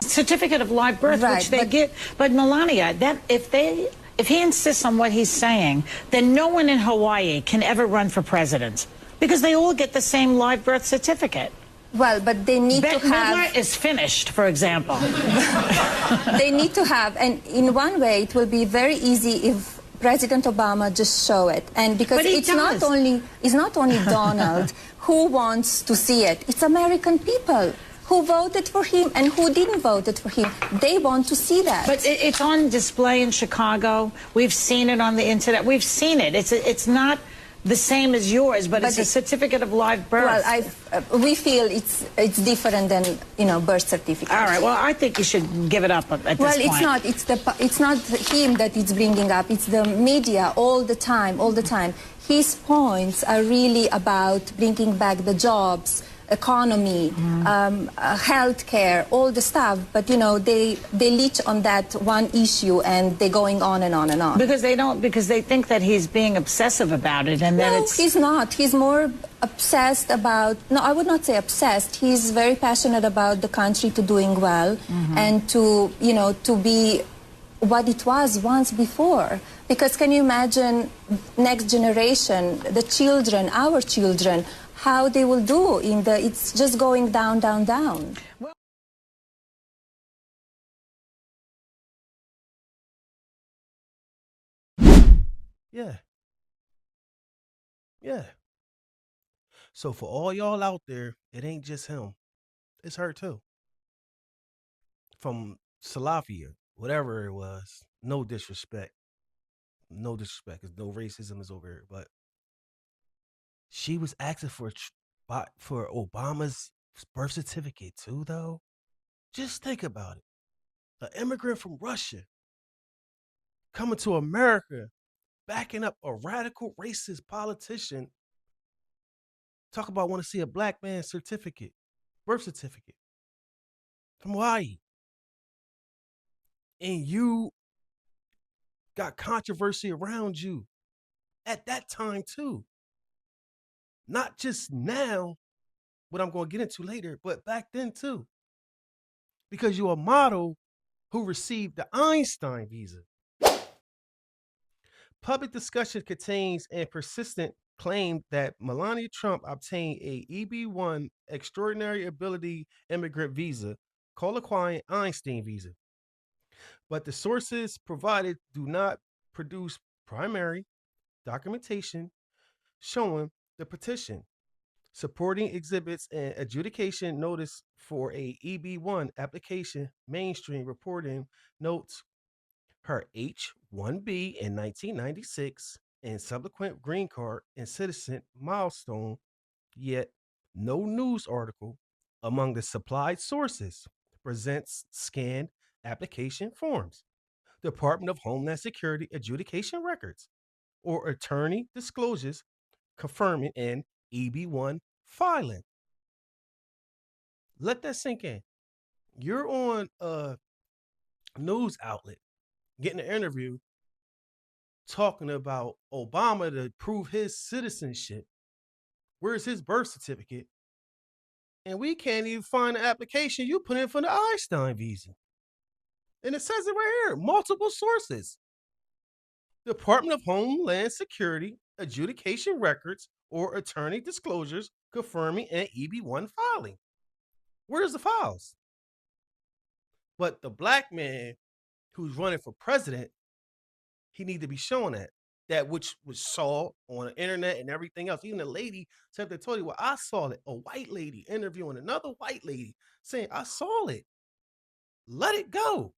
certificate of live birth, Right, which they give. But Melania, that if he insists on what he's saying, then no one in Hawaii can ever run for president because they all get the same live birth certificate. Well, but they need to have... Midler is finished, for example. They need to have, and in one way, it will be very easy if President Obama just show it, and because it's not only Donald who wants to see it; it's American people who voted for him and who didn't vote for him. They want to see that. But it's on display in Chicago. We've seen it on the internet. We've seen it. It's not the same as yours, but it's a certificate of live birth. Well, we feel it's different than birth certificate. All right. Well, I think you should give it up at this point. Well, it's not. It's not him that it's bringing up. It's the media all the time, all the time. His points are really about bringing back the jobs, economy, healthcare, all the stuff. But they leech on that one issue, and they're going on and on and on. Because they think that he's being obsessive about it, and no, he's not. He's more obsessed about. No, I would not say obsessed. He's very passionate about the country to doing well and to to be what it was once before. Because can you imagine next generation, the children, our children, how they will do it's just going down, down, down. Well, yeah. So for all y'all out there, it ain't just him. It's her too. From Salafia, whatever it was, no disrespect. No disrespect, because no racism is over here, but she was asking for Obama's birth certificate too, though. Just think about it. An immigrant from Russia coming to America, backing up a radical racist politician. Talk about want to see a black man's certificate, birth certificate from Hawaii. And you got controversy around you at that time too. Not just now, what I'm going to get into later, but back then too. Because you're a model who received the Einstein visa. Public discussion contains and persistent claim that Melania Trump obtained a EB-1 extraordinary ability immigrant visa, qualifying Einstein visa. But the sources provided do not produce primary documentation showing the petition, supporting exhibits, and adjudication notice for a EB-1 application. Mainstream reporting notes her H-1B in 1996 and subsequent green card and citizen milestone, yet no news article among the supplied sources presents scanned application forms, Department of Homeland Security adjudication records, or attorney disclosures confirming an EB-1 filing. Let that sink in. You're on a news outlet getting an interview talking about Obama to prove his citizenship. Where's his birth certificate? And we can't even find the application you put in for the Einstein visa. And it says it right here, multiple sources. Department of Homeland Security adjudication records or attorney disclosures confirming an EB-1 filing. Where's the files? But the black man who's running for president, he need to be showing that which was saw on the internet and everything else. Even the lady said they told you, well, I saw it. A white lady interviewing another white lady saying, I saw it. Let it go.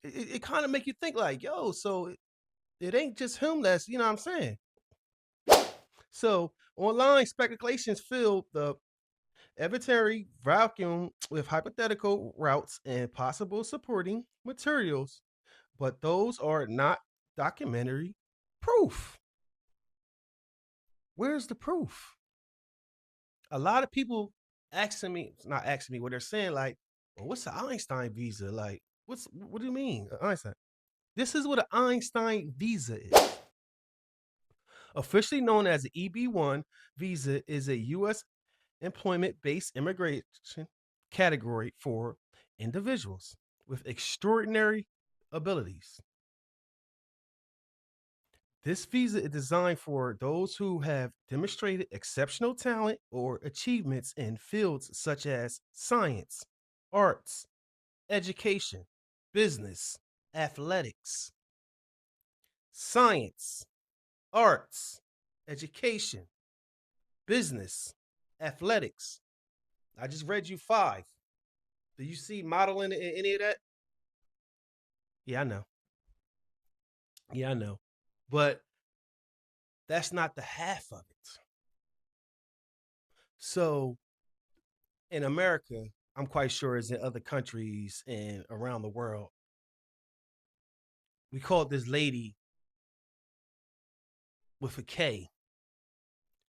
It kind of make you think like, yo, so it ain't just him that's, you know what I'm saying? So online speculations fill the evidentiary vacuum with hypothetical routes and possible supporting materials, but those are not documentary proof. Where's the proof? A lot of people not asking me, what they're saying like, well, what's the Einstein visa? Like, what do you mean, Einstein? This is what an Einstein visa is. Officially known as the EB-1 visa is a U.S. employment-based immigration category for individuals with extraordinary abilities. This visa is designed for those who have demonstrated exceptional talent or achievements in fields such as science, arts, education, business, athletics, science, arts, education, business, athletics. I just read you 5. Do you see modeling in any of that? Yeah, I know. Yeah, I know. But that's not the half of it. So in America, I'm quite sure as in other countries and around the world, we call this lady with a K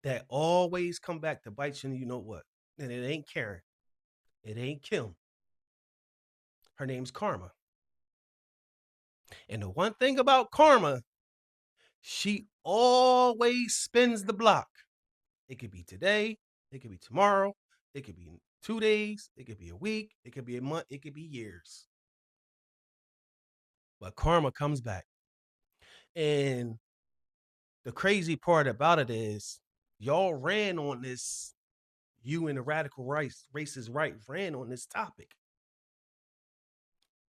that always come back to bite you. You know what? And it ain't Karen. It ain't Kim. Her name's Karma. And the one thing about Karma, she always spins the block. It could be today, it could be tomorrow, it could be 2 days, it could be a week, it could be a month, it could be years. But Karma comes back. And the crazy part about it is y'all ran on this, you and the radical racist right ran on this topic,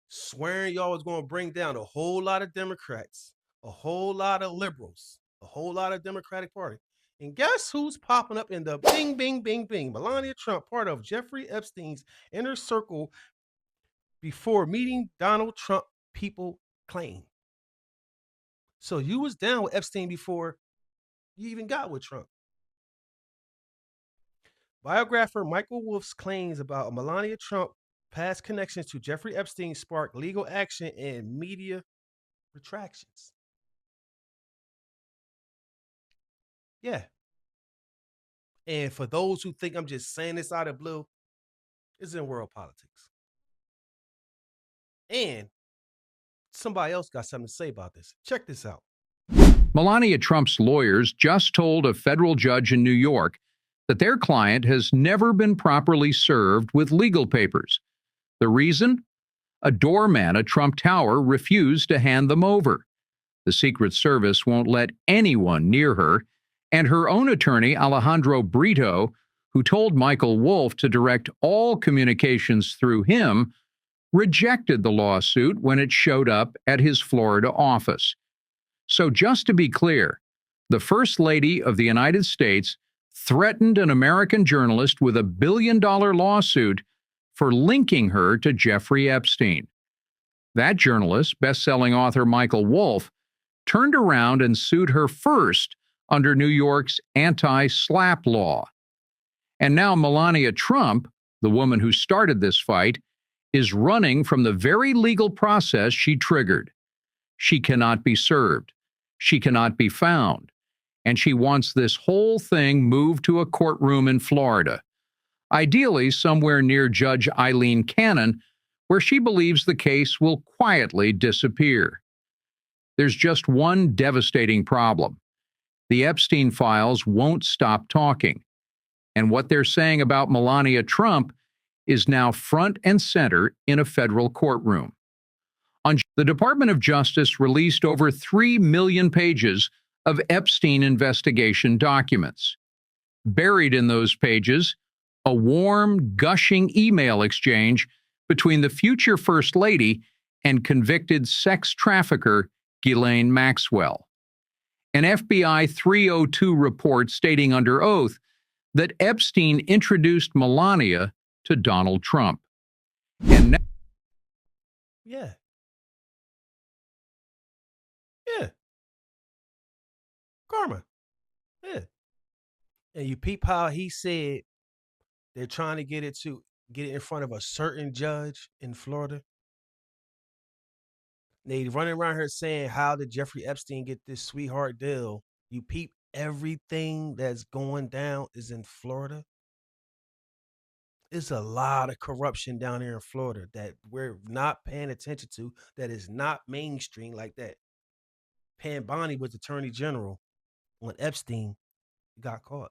swearing y'all was going to bring down a whole lot of Democrats, a whole lot of liberals, a whole lot of Democratic Party. And guess who's popping up in the bing, bing, bing, bing? Melania Trump, part of Jeffrey Epstein's inner circle before meeting Donald Trump, people claim. So you was down with Epstein before you even got with Trump. Biographer Michael Wolff's claims about Melania Trump past connections to Jeffrey Epstein sparked legal action and media retractions. Yeah. And for those who think I'm just saying this out of blue, it's in world politics. And somebody else got something to say about this. Check this out. Melania Trump's lawyers just told a federal judge in New York that their client has never been properly served with legal papers. The reason? A doorman at Trump Tower refused to hand them over. The Secret Service won't let anyone near her, and her own attorney, Alejandro Brito, who told Michael Wolff to direct all communications through him, rejected the lawsuit when it showed up at his Florida office. So just to be clear, the First Lady of the United States threatened an American journalist with a billion-dollar lawsuit for linking her to Jeffrey Epstein. That journalist, best-selling author Michael Wolff, turned around and sued her first under New York's anti-SLAPP law. And now Melania Trump, the woman who started this fight, is running from the very legal process she triggered. She cannot be served. She cannot be found. And she wants this whole thing moved to a courtroom in Florida, ideally somewhere near Judge Eileen Cannon, where she believes the case will quietly disappear. There's just one devastating problem. The Epstein files won't stop talking. And what they're saying about Melania Trump is now front and center in a federal courtroom. The Department of Justice released over 3 million pages of Epstein investigation documents. Buried in those pages, a warm, gushing email exchange between the future First Lady and convicted sex trafficker Ghislaine Maxwell. An FBI 302 report stating under oath that Epstein introduced Melania to Donald Trump. And now, Yeah. Yeah. Karma. Yeah. And you peep how he said they're trying to get it in front of a certain judge in Florida. They running around here saying, how did Jeffrey Epstein get this sweetheart deal? You peep, everything that's going down is in Florida. It's a lot of corruption down here in Florida that we're not paying attention to, that is not mainstream like that. Pan Bonnie was Attorney General when Epstein got caught.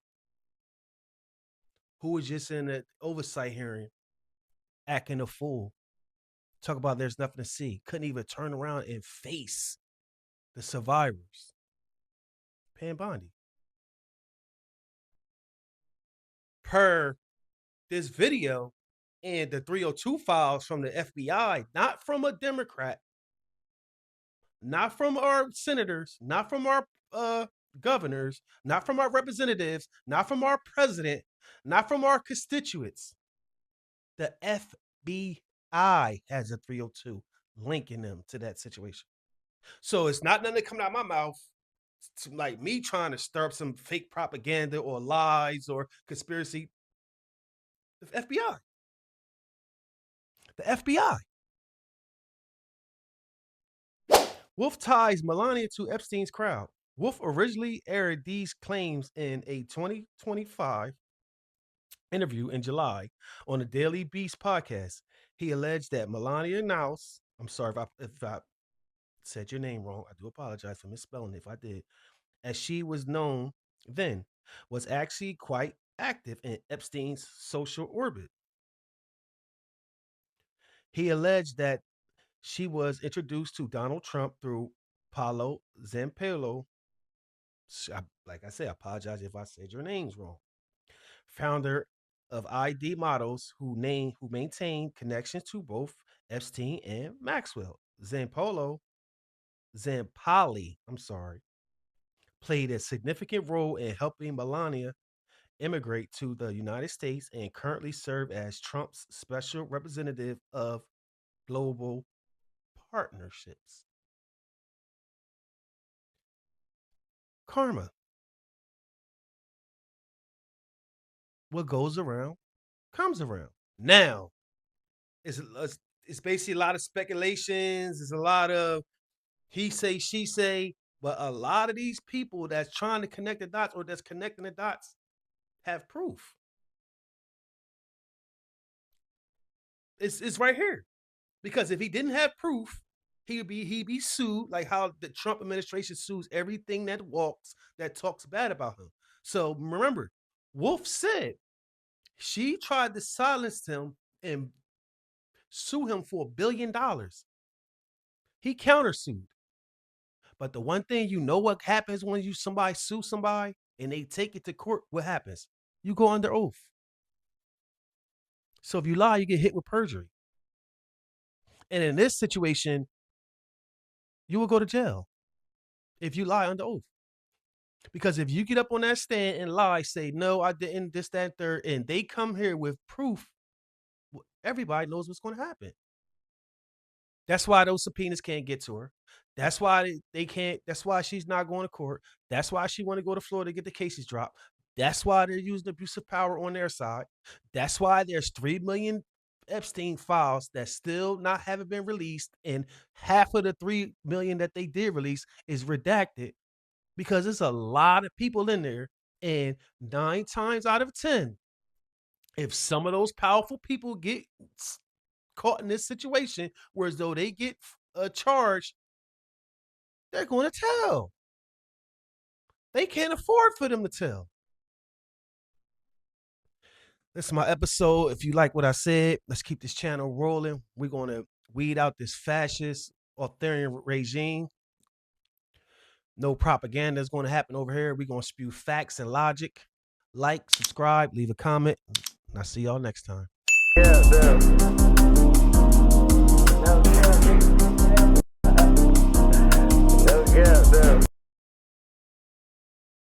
Who was just in the oversight hearing acting a fool. Talk about there's nothing to see. Couldn't even turn around and face the survivors. Pam Bondi. Per this video and the 302 files from the FBI, not from a Democrat, not from our senators, not from our governors, not from our representatives, not from our president, not from our constituents. The FBI has a 302 linking them to that situation. So it's not nothing coming out of my mouth like me trying to stir up some fake propaganda or lies or conspiracy. The FBI. The FBI. Wolf ties Melania to Epstein's crowd. Wolf originally aired these claims in a 2025 interview in July on the Daily Beast podcast. He alleged that Melania Naus, I'm sorry if I said your name wrong. I do apologize for misspelling it if I did. As she was known then, was actually quite active in Epstein's social orbit. He alleged that she was introduced to Donald Trump through Paolo Zampello. Like I said, I apologize if I said your names wrong. Founder of ID Models, who maintained connections to both Epstein and Maxwell. Zampoli, played a significant role in helping Melania immigrate to the United States and currently serve as Trump's special representative of global partnerships. Karma. What goes around comes around. Now, it's basically a lot of speculations. It's a lot of he say, she say, but a lot of these people that's trying to connect the dots or that's connecting the dots have proof. It's right here. Because if he didn't have proof, he'd be sued like how the Trump administration sues everything that talks bad about him. So remember, Wolf said she tried to silence him and sue him for $1 billion. He countersued. But the one thing what happens when somebody sue somebody and they take it to court, what happens? You go under oath. So if you lie, you get hit with perjury. And in this situation, you will go to jail if you lie under oath. Because if you get up on that stand and lie, say, no, I didn't, this, that, third, and they come here with proof, everybody knows what's going to happen. That's why those subpoenas can't get to her. That's why they can't. That's why she's not going to court. That's why she want to go to Florida to get the cases dropped. That's why they're using abusive power on their side. That's why there's 3 million Epstein files that still haven't been released, and half of the 3 million that they did release is redacted because there's a lot of people in there, and 9 times out of 10, if some of those powerful people get caught in this situation, whereas though they get charged, they're going to tell. They can't afford for them to tell. This is my episode. If you like what I said, let's keep this channel rolling. We're going to weed out this fascist authoritarian regime. No propaganda is going to happen over here. We're going to spew facts and logic. Like, subscribe, leave a comment, and I'll see y'all next time. Yeah,